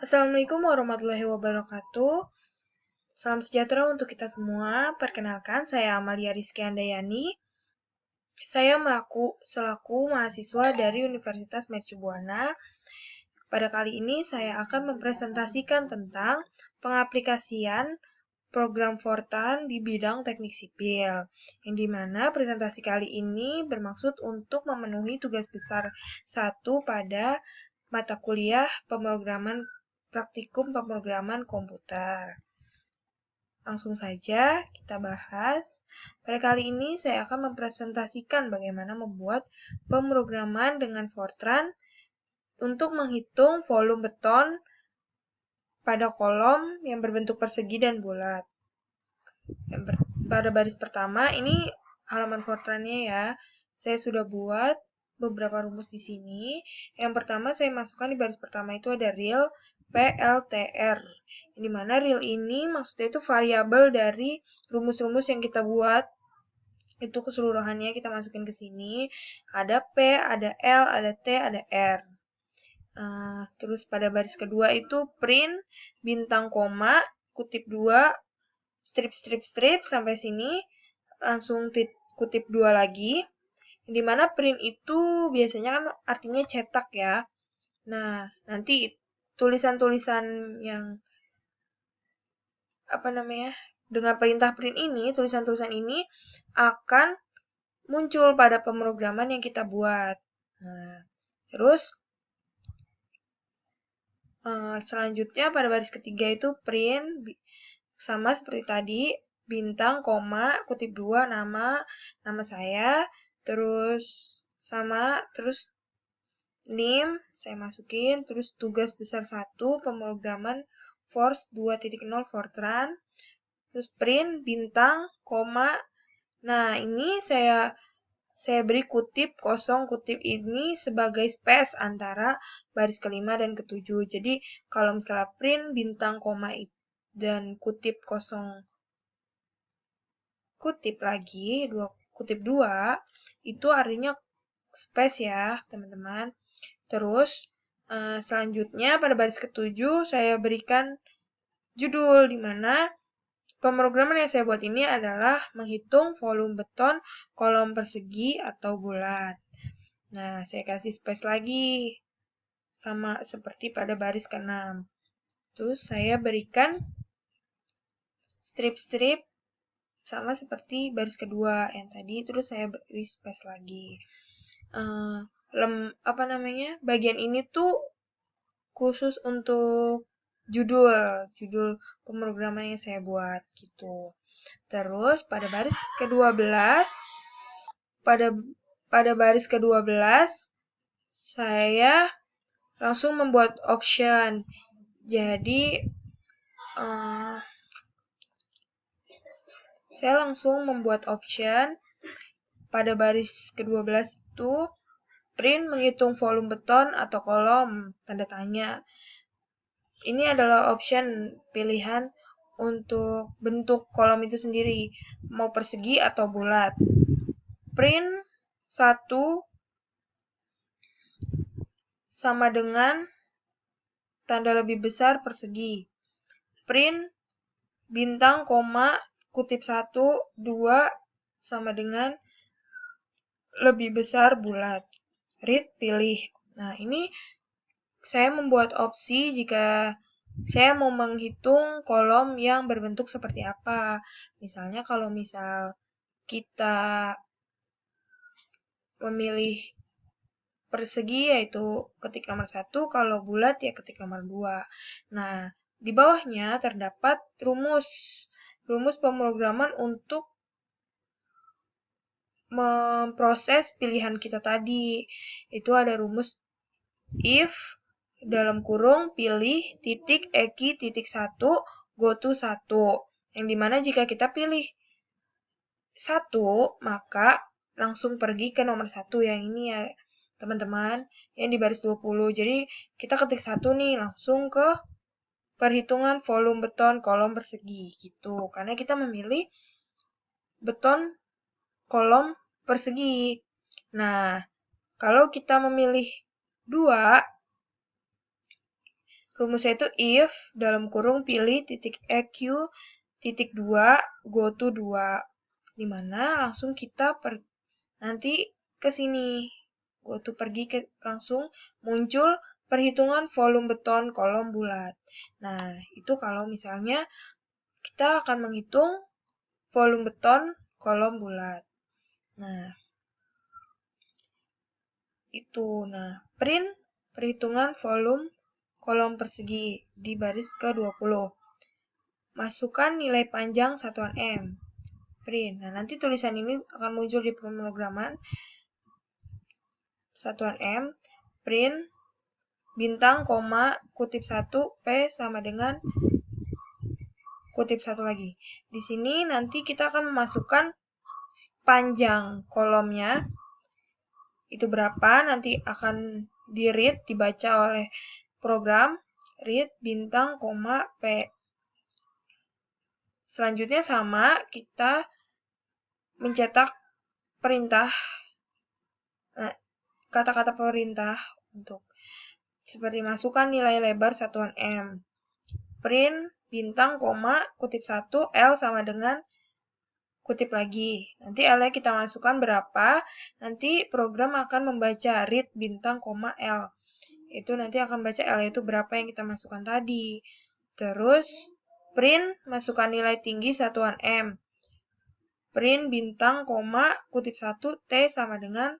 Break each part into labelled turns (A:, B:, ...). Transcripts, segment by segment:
A: Assalamualaikum warahmatullahi wabarakatuh. Salam sejahtera untuk kita semua. Perkenalkan, saya Amalia Rizky Handayani. Saya selaku mahasiswa dari Universitas Mercu Buana. Pada kali ini saya akan mempresentasikan tentang pengaplikasian program Fortran di bidang teknik sipil, yang dimana presentasi kali ini bermaksud untuk memenuhi tugas besar 1 pada mata kuliah praktikum pemrograman komputer. Langsung saja kita bahas. Pada kali ini saya akan mempresentasikan bagaimana membuat pemrograman dengan Fortran untuk menghitung volume beton pada kolom yang berbentuk persegi dan bulat. Pada baris pertama, ini halaman Fortran-nya ya. Saya sudah buat beberapa rumus di sini. Yang pertama saya masukkan di baris pertama itu ada real PLTR. Di mana real ini maksudnya itu variabel dari rumus-rumus yang kita buat. Itu keseluruhannya kita masukin ke sini. Ada P, ada L, ada T, ada R. Terus pada baris kedua itu print, bintang koma, kutip 2, strip sampai sini, langsung kutip 2 lagi. Dimana print itu biasanya kan artinya cetak ya. Nah, nanti tulisan-tulisan yang dengan perintah print ini, tulisan-tulisan ini akan muncul pada pemrograman yang kita buat. Nah, terus selanjutnya pada baris ketiga itu print sama seperti tadi, bintang, koma, kutip 2, nama saya, terus terus name, saya masukin, terus tugas besar 1, pemrograman Force 2.0 Fortran, terus print, bintang, koma. Nah, ini saya beri kutip kosong kutip ini sebagai space antara baris kelima dan ketujuh. Jadi, kalau misalnya print, bintang, koma, dan kutip kosong kutip lagi, kutip 2, itu artinya space ya, teman-teman. Terus, selanjutnya pada baris ketujuh saya berikan judul, di mana pemrograman yang saya buat ini adalah menghitung volume beton kolom persegi atau bulat. Nah, saya kasih space lagi, sama seperti pada baris ke-6. Terus saya berikan strip-strip sama seperti baris kedua yang tadi, terus saya beri space lagi. Bagian ini tuh khusus untuk judul pemrograman yang saya buat gitu. Terus pada baris ke-12 pada baris ke-12 saya langsung membuat option. Jadi saya langsung membuat option pada baris ke-12 itu print menghitung volume beton atau kolom, tanda tanya. Ini adalah option pilihan untuk bentuk kolom itu sendiri, mau persegi atau bulat. Print 1 sama dengan tanda lebih besar persegi. Print bintang, koma, kutip 1, 2 sama dengan lebih besar bulat. Read, pilih. Nah, ini saya membuat opsi jika saya mau menghitung kolom yang berbentuk seperti apa. Misalnya kalau kita memilih persegi yaitu ketik nomor 1, kalau bulat ya ketik nomor 2. Nah, di bawahnya terdapat rumus pemrograman untuk memproses pilihan kita tadi. Itu ada rumus if dalam kurung pilih titik eki titik 1 go to 1. Yang dimana jika kita pilih 1, maka langsung pergi ke nomor 1 yang ini ya teman-teman, yang di baris 20. Jadi kita ketik 1 nih, langsung ke perhitungan volume beton kolom persegi gitu. Karena kita memilih beton kolom persegi. Nah, kalau kita memilih 2, rumusnya itu if dalam kurung pilih titik EQ titik 2 go to 2, dimana langsung kita nanti ke sini go to pergi ke langsung muncul perhitungan volume beton kolom bulat. Nah, itu kalau misalnya kita akan menghitung volume beton kolom bulat. Nah, itu. Nah, print perhitungan volume kolom persegi di baris ke-20. Masukkan nilai panjang satuan M. Print. Nah, nanti tulisan ini akan muncul di pemrograman. Satuan M, print, bintang, koma, kutip 1, P sama dengan kutip 1 lagi. Di sini nanti kita akan memasukkan panjang kolomnya. Itu berapa, nanti akan di-read, dibaca oleh program, read, bintang, koma, P. Selanjutnya sama, kita mencetak perintah, kata-kata perintah untuk seperti masukkan nilai lebar satuan M. Print, bintang, koma, kutip 1, L sama dengan kutip lagi. Nanti L-nya kita masukkan berapa, nanti program akan membaca read, bintang, koma, L. Itu nanti akan baca L itu berapa yang kita masukkan tadi. Terus, print, masukkan nilai tinggi satuan M. Print, bintang, koma, kutip 1, T sama dengan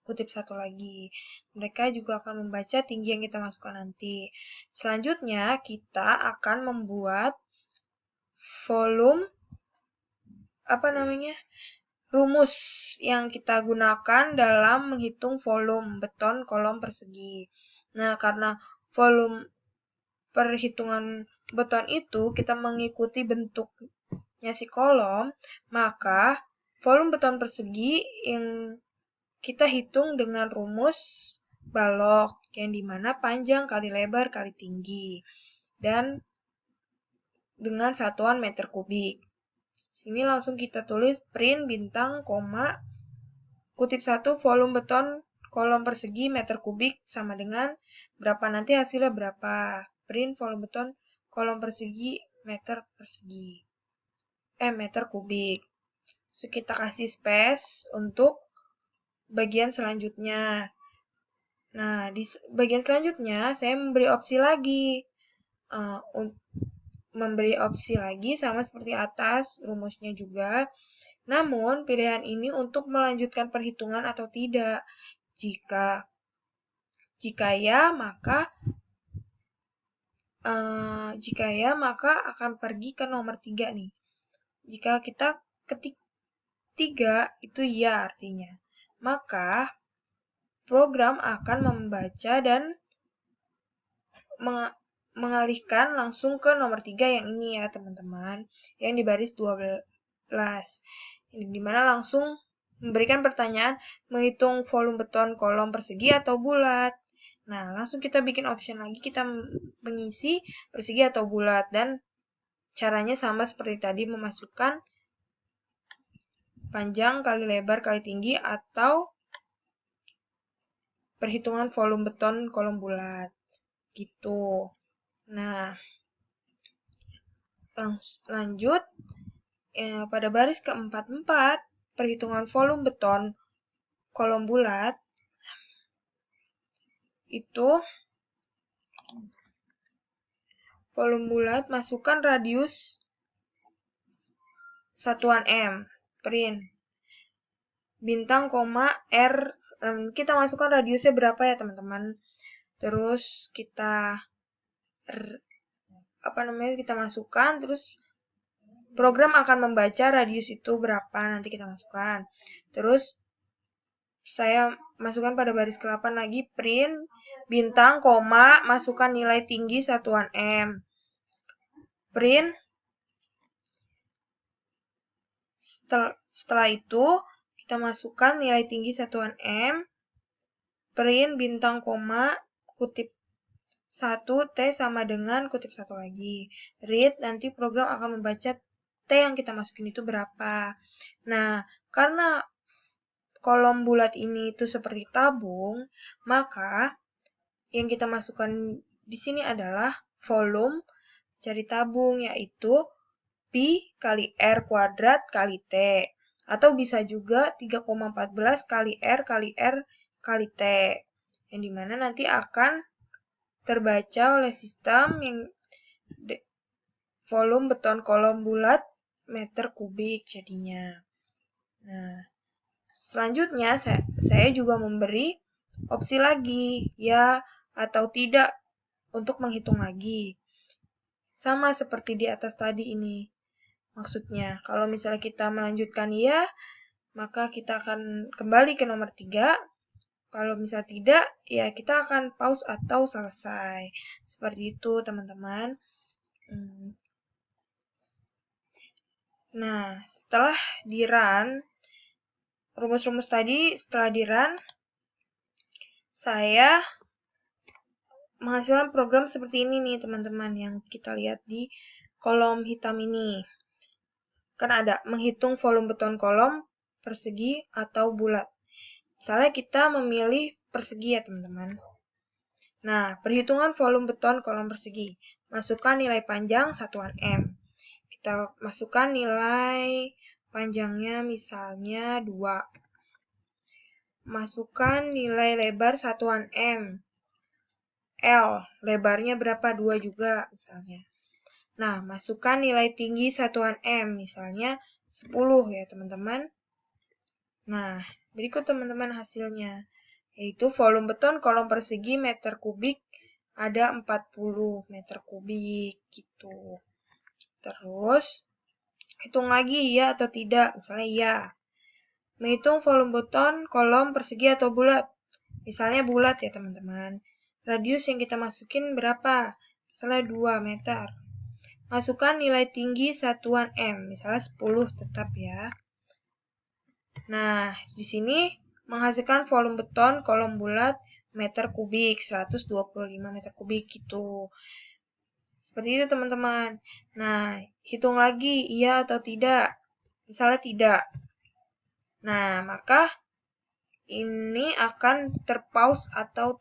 A: kutip 1 lagi. Mereka juga akan membaca tinggi yang kita masukkan nanti. Selanjutnya, kita akan membuat volume, rumus yang kita gunakan dalam menghitung volume beton kolom persegi. Nah, karena volume perhitungan beton itu kita mengikuti bentuknya si kolom, maka volume beton persegi yang kita hitung dengan rumus balok, yang dimana panjang kali lebar kali tinggi, dan dengan satuan meter kubik. Sini langsung kita tulis print, bintang, koma, kutip 1, volume beton kolom persegi meter kubik sama dengan berapa, nanti hasilnya berapa. Print, volume beton kolom persegi meter kubik. So, kita kasih space untuk bagian selanjutnya. Nah, di bagian selanjutnya saya memberi opsi lagi. Sama seperti atas rumusnya juga. Namun, pilihan ini untuk melanjutkan perhitungan atau tidak. Jika ya, maka akan pergi ke nomor 3 nih. Jika kita ketik 3, itu ya artinya. Maka, program akan membaca dan mengalihkan langsung ke nomor 3 yang ini ya teman-teman, yang di baris 12. Di mana langsung memberikan pertanyaan menghitung volume beton kolom persegi atau bulat. Nah, langsung kita bikin option lagi, kita mengisi persegi atau bulat, dan caranya sama seperti tadi, memasukkan panjang kali lebar kali tinggi atau perhitungan volume beton kolom bulat. Gitu. Nah, lanjut pada baris ke-44, perhitungan volume beton kolom bulat, itu volume bulat, masukkan radius satuan M, print, bintang, koma, R, kita masukkan radiusnya berapa ya teman-teman. Terus kita masukkan, terus program akan membaca radius itu berapa, nanti kita masukkan. Terus saya masukkan pada baris ke-8 lagi, print, bintang, koma, masukkan nilai tinggi satuan M. Print. Setelah itu, kita masukkan nilai tinggi satuan M. Print, bintang, koma, kutip 1, T sama dengan kutip 1 lagi. Read, nanti program akan membaca T yang kita masukin itu berapa. Nah, karena kolom bulat ini itu seperti tabung, maka yang kita masukkan di sini adalah volume cari tabung, yaitu Pi kali R kuadrat kali T. Atau bisa juga 3,14 kali R kali R kali T. Yang dimana nanti akan terbaca oleh sistem yang volume beton kolom bulat meter kubik jadinya. Nah, selanjutnya saya juga memberi opsi lagi, ya atau tidak, untuk menghitung lagi. Sama seperti di atas tadi ini. Maksudnya, kalau misalnya kita melanjutkan ya, maka kita akan kembali ke nomor 3. Kalau misalnya tidak, ya kita akan pause atau selesai. Seperti itu, teman-teman. Nah, setelah di-run, rumus-rumus tadi setelah di-run, saya menghasilkan program seperti ini nih, teman-teman, yang kita lihat di kolom hitam ini. Kan ada menghitung volume beton kolom persegi atau bulat. Misalnya kita memilih persegi ya, teman-teman. Nah, perhitungan volume beton kolom persegi. Masukkan nilai panjang satuan M. Kita masukkan nilai panjangnya misalnya 2. Masukkan nilai lebar satuan M. L, lebarnya berapa? 2 juga misalnya. Nah, masukkan nilai tinggi satuan M, misalnya 10 ya teman-teman. Nah, berikut teman-teman hasilnya, yaitu volume beton kolom persegi meter kubik ada 40 meter kubik gitu. Terus, hitung lagi ya atau tidak, misalnya ya. Menghitung volume beton kolom persegi atau bulat. Misalnya bulat ya teman-teman. Radius yang kita masukin berapa? Misalnya 2 meter. Masukkan nilai tinggi satuan M, misalnya 10 tetap ya. Nah, di sini menghasilkan volume beton kolom bulat meter kubik, 125 meter kubik gitu. Seperti itu teman-teman. Nah, hitung lagi iya atau tidak. Misalnya tidak. Nah, maka ini akan terpause atau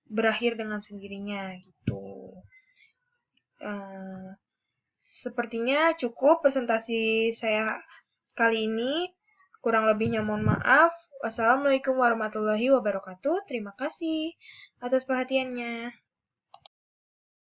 A: berakhir dengan sendirinya gitu. Sepertinya cukup presentasi saya kali ini. Kurang lebihnya mohon maaf. Wassalamualaikum warahmatullahi wabarakatuh. Terima kasih atas perhatiannya.